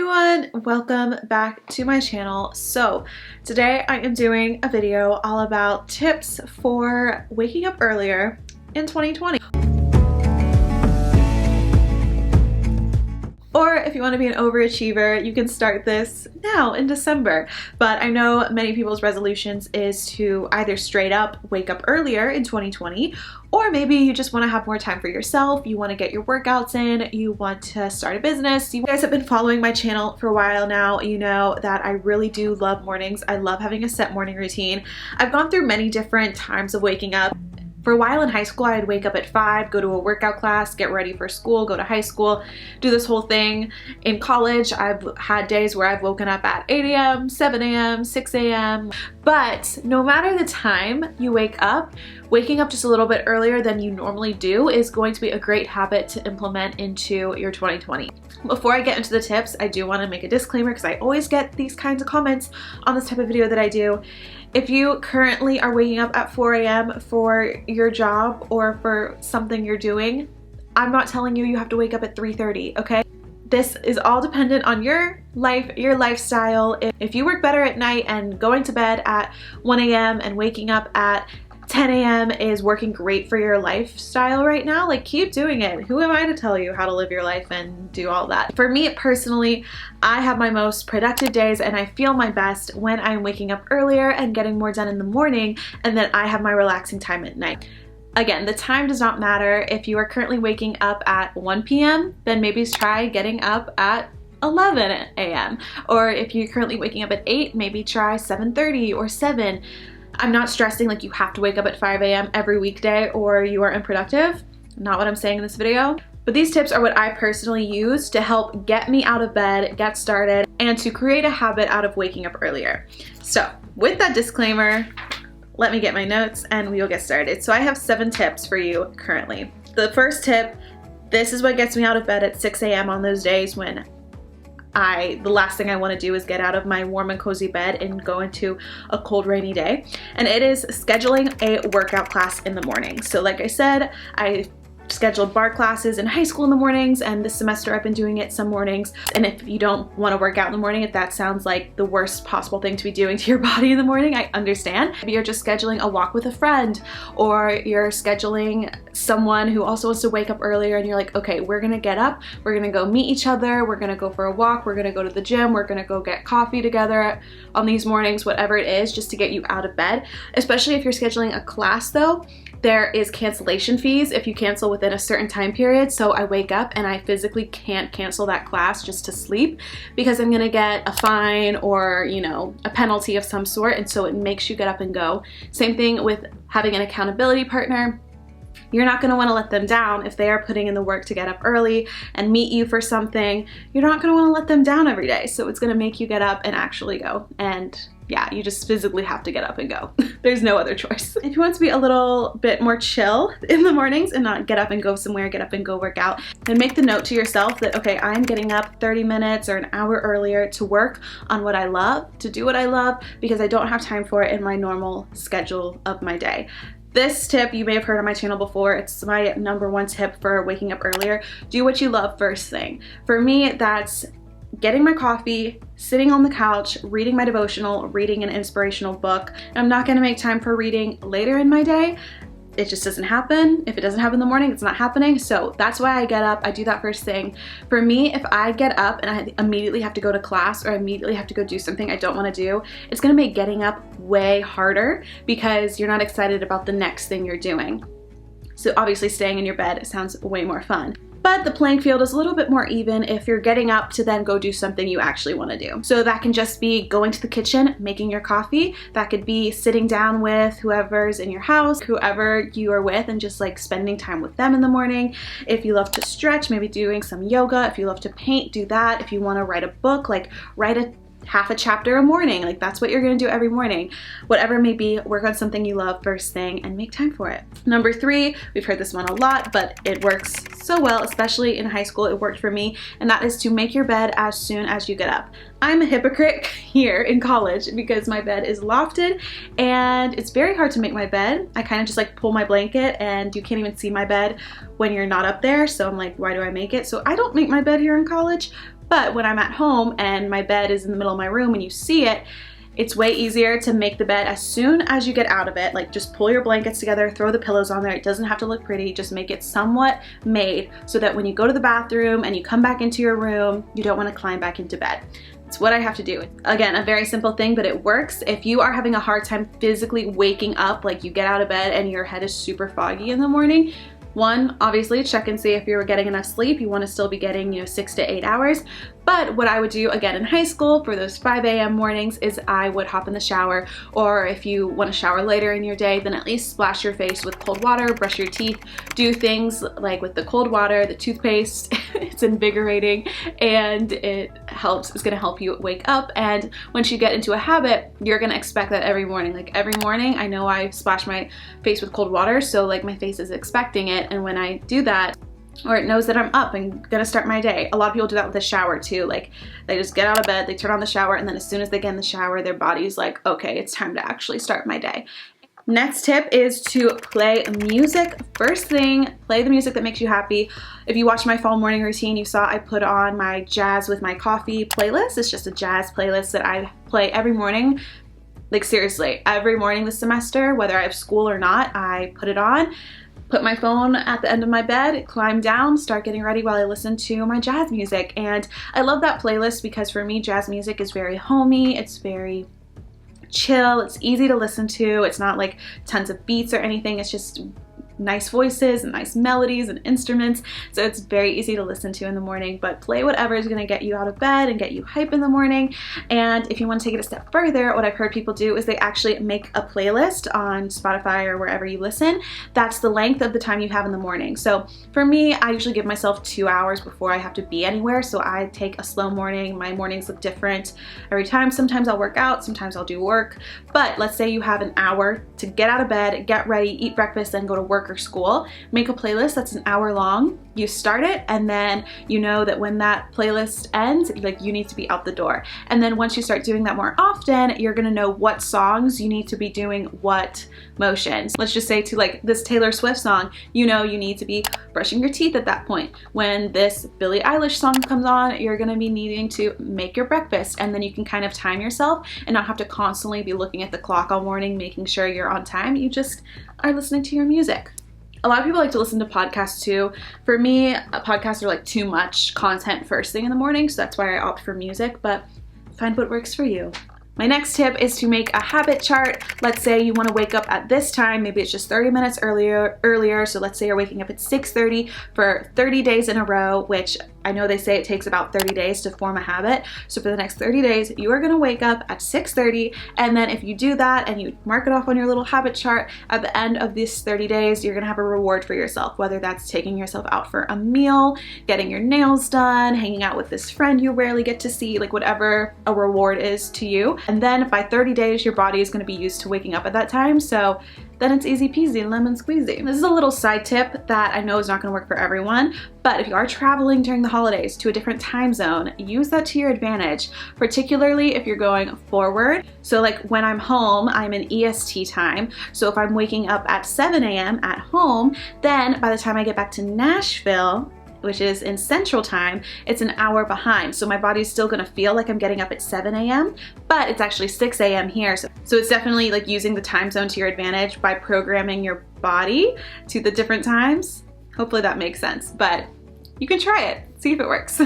everyone, welcome back to my channel. So today I am doing a video all about tips for waking up earlier in 2020. Or if you want to be an overachiever, you can start this now in December. But I know many people's resolutions is to either straight up wake up earlier in 2020, or maybe you just want to have more time for yourself, you want to get your workouts in, you want to start a business. You guys have been following my channel for a while now. You know that I really do love mornings. I love having a set morning routine. I've gone through many different times of waking up. For a while in high school, I'd wake up at 5, go to a workout class, get ready for school, go to high school, do this whole thing. In college, I've had days where I've woken up at 8 a.m., 7 a.m., 6 a.m. But no matter the time you wake up, waking up just a little bit earlier than you normally do is going to be a great habit to implement into your 2020. Before I get into the tips, I do want to make a disclaimer because I always get these kinds of comments on this type of video that I do. If you currently are waking up at 4 a.m. for your job or for something you're doing, I'm not telling you you have to wake up at 3:30, okay? This is all dependent on your life, your lifestyle. If you work better at night and going to bed at 1 a.m. and waking up at 10 a.m. is working great for your lifestyle right now, like keep doing it. Who am I to tell you how to live your life and do all that? For me personally, I have my most productive days and I feel my best when I'm waking up earlier and getting more done in the morning, and then I have my relaxing time at night. Again, the time does not matter. If you are currently waking up at 1 p.m., then maybe try getting up at 11 a.m. Or if you're currently waking up at 8, maybe try 7:30 or 7. I'm not stressing like you have to wake up at 5 a.m. every weekday or you are unproductive. Not what I'm saying in this video. But these tips are what I personally use to help get me out of bed, get started, and to create a habit out of waking up earlier. So with that disclaimer, let me get my notes and we will get started. So I have 7 tips for you currently. The first tip, this is what gets me out of bed at 6 a.m. on those days when the last thing I want to do is get out of my warm and cozy bed and go into a cold, rainy day. And it is scheduling a workout class in the morning. So like I said, I scheduled bar classes in high school in the mornings, and this semester I've been doing it some mornings. And if you don't want to work out in the morning, if that sounds like the worst possible thing to be doing to your body in the morning, I understand. Maybe you're just scheduling a walk with a friend, or you're scheduling someone who also wants to wake up earlier and you're like, okay, we're gonna get up, we're gonna go meet each other, we're gonna go for a walk, we're gonna go to the gym, we're gonna go get coffee together on these mornings, whatever it is, just to get you out of bed. Especially if you're scheduling a class though, there is cancellation fees if you cancel within a certain time period. So I wake up and I physically can't cancel that class just to sleep because I'm gonna get a fine or, you know, a penalty of some sort. And so it makes you get up and go. Same thing with having an accountability partner. You're not gonna wanna let them down if they are putting in the work to get up early and meet you for something. You're not gonna wanna let them down every day. So it's gonna make you get up and actually go. And yeah, you just physically have to get up and go. There's no other choice. If you want to be a little bit more chill in the mornings and not get up and go somewhere, get up and go work out, then make the note to yourself that, okay, I'm getting up 30 minutes or an hour earlier to work on what I love, to do what I love, because I don't have time for it in my normal schedule of my day. This tip you may have heard on my channel before. It's my #1 tip for waking up earlier. Do what you love first thing. For me, that's getting my coffee, sitting on the couch, reading my devotional, reading an inspirational book. I'm not gonna make time for reading later in my day. It just doesn't happen. If it doesn't happen in the morning, it's not happening. So that's why I get up, I do that first thing. For me, if I get up and I immediately have to go to class or immediately have to go do something I don't wanna do, it's gonna make getting up way harder because you're not excited about the next thing you're doing. So obviously staying in your bed sounds way more fun. But the playing field is a little bit more even if you're getting up to then go do something you actually want to do. So that can just be going to the kitchen, making your coffee. That could be sitting down with whoever's in your house, whoever you are with, and just like spending time with them in the morning. If you love to stretch, maybe doing some yoga. If you love to paint, do that. If you want to write a book, like write half a chapter a morning. Like that's what you're gonna do every morning. Whatever it may be, work on something you love first thing and make time for it. #3, we've heard this one a lot, but it works so well, especially in high school. It worked for me, and that is to make your bed as soon as you get up. I'm a hypocrite here in college because my bed is lofted and it's very hard to make my bed. I kind of just like pull my blanket and you can't even see my bed when you're not up there. So I'm like, why do I make it? So I don't make my bed here in college, But when I'm at home and my bed is in the middle of my room and you see it, it's way easier to make the bed as soon as you get out of it. Like, just pull your blankets together, throw the pillows on there. It doesn't have to look pretty, just make it somewhat made so that when you go to the bathroom and you come back into your room, you don't want to climb back into bed. It's what I have to do. Again, a very simple thing, but it works. If you are having a hard time physically waking up, like you get out of bed and your head is super foggy in the morning, one, obviously check and see if you're getting enough sleep. You want to still be getting, 6 to 8 hours. But what I would do, again, in high school for those 5 a.m. mornings is I would hop in the shower, or if you want to shower later in your day, then at least splash your face with cold water, brush your teeth, do things like with the cold water, the toothpaste. It's invigorating and it's going to help you wake up. And once you get into a habit, you're going to expect that every morning. Like every morning, I know I splash my face with cold water, so like my face is expecting it. And when I do that, or it knows that I'm up and gonna start my day. A lot of people do that with the shower too. Like they just get out of bed, they turn on the shower, and then as soon as they get in the shower, their body's like, okay, it's time to actually start my day. Next tip is to play music. First thing, play the music that makes you happy. If you watched my fall morning routine, you saw I put on my Jazz with My Coffee playlist. It's just a jazz playlist that I play every morning. Like seriously, every morning this semester, whether I have school or not, I put it on. Put my phone at the end of my bed, climb down, start getting ready while I listen to my jazz music. And I love that playlist because for me, jazz music is very homey, it's very chill, it's easy to listen to, it's not like tons of beats or anything, it's just nice voices and nice melodies and instruments, so it's very easy to listen to in the morning. But play whatever is going to get you out of bed and get you hype in the morning. And if you want to take it a step further, what I've heard people do is they actually make a playlist on Spotify or wherever you listen that's the length of the time you have in the morning. So for me, I usually give myself 2 hours before I have to be anywhere, so I take a slow morning. My mornings look different every time. Sometimes I'll work out, sometimes I'll do work, but let's say you have an hour to get out of bed, get ready, eat breakfast, then go to work or school. Make a playlist that's an hour long. You start it, and then you know that when that playlist ends, like you need to be out the door. And then once you start doing that more often, you're gonna know what songs you need to be doing what motions. Let's just say to like this Taylor Swift song, you know you need to be brushing your teeth at that point. When this Billie Eilish song comes on, you're gonna be needing to make your breakfast, and then you can kind of time yourself and not have to constantly be looking at the clock all morning making sure you're on time. You just are listening to your music. A lot of people like to listen to podcasts too. For me, podcasts are like too much content first thing in the morning, so that's why I opt for music, but find what works for you. My next tip is to make a habit chart. Let's say you want to wake up at this time, maybe it's just 30 minutes earlier. So let's say you're waking up at 6:30 for 30 days in a row, which I know they say it takes about 30 days to form a habit. So for the next 30 days, you are gonna wake up at 6:30, and then if you do that and you mark it off on your little habit chart, at the end of these 30 days, you're gonna have a reward for yourself, whether that's taking yourself out for a meal, getting your nails done, hanging out with this friend you rarely get to see, like whatever a reward is to you. And then by 30 days, your body is gonna be used to waking up at that time. So then it's easy peasy, lemon squeezy. This is a little side tip that I know is not gonna work for everyone, but if you are traveling during the holidays to a different time zone, use that to your advantage, particularly if you're going forward. So like when I'm home, I'm in EST time. So if I'm waking up at 7 a.m. at home, then by the time I get back to Nashville, which is in Central Time, it's an hour behind. So my body's still gonna feel like I'm getting up at 7 a.m., but it's actually 6 a.m. here. So it's definitely like using the time zone to your advantage by programming your body to the different times. Hopefully that makes sense, but you can try it, see if it works.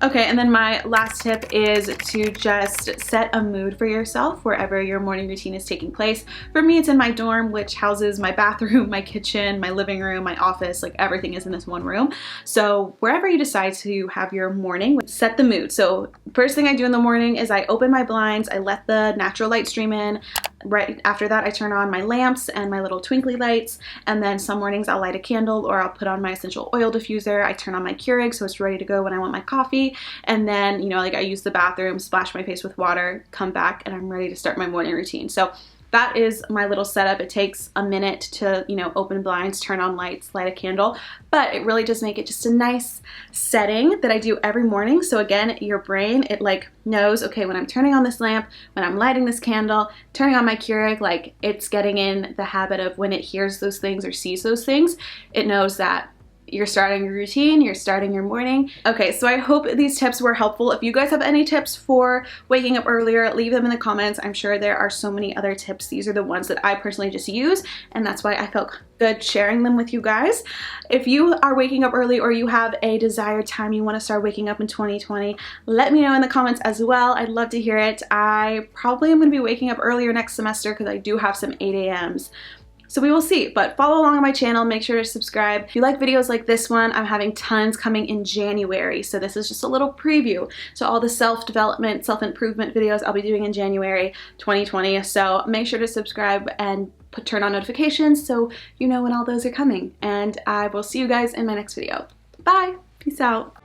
Okay, and then my last tip is to just set a mood for yourself wherever your morning routine is taking place. For me, it's in my dorm, which houses my bathroom, my kitchen, my living room, my office, like everything is in this one room. So wherever you decide to have your morning, set the mood. So first thing I do in the morning is I open my blinds, I let the natural light stream in. Right after that, I turn on my lamps and my little twinkly lights, and then some mornings I'll light a candle or I'll put on my essential oil diffuser. I turn on my Keurig so it's ready to go when I want my coffee, and then, you know, like I use the bathroom, splash my face with water, come back, and I'm ready to start my morning routine. So that is my little setup. It takes a minute to, you know, open blinds, turn on lights, light a candle, but it really does make it just a nice setting that I do every morning. So again, your brain, it like knows, okay, when I'm turning on this lamp, when I'm lighting this candle, turning on my Keurig, like it's getting in the habit of when it hears those things or sees those things, it knows that you're starting your routine, you're starting your morning. Okay, so I hope these tips were helpful. If you guys have any tips for waking up earlier, leave them in the comments. I'm sure there are so many other tips. These are the ones that I personally just use, and that's why I felt good sharing them with you guys. If you are waking up early or you have a desired time you want to start waking up in 2020, let me know in the comments as well. I'd love to hear it. I probably am going to be waking up earlier next semester because I do have some 8 a.m.s. So we will see, but follow along on my channel, make sure to subscribe. If you like videos like this one, I'm having tons coming in January, so this is just a little preview. So all the self-development, self-improvement videos I'll be doing in January 2020, so make sure to subscribe and turn on notifications so you know when all those are coming. And I will see you guys in my next video. Bye! Peace out!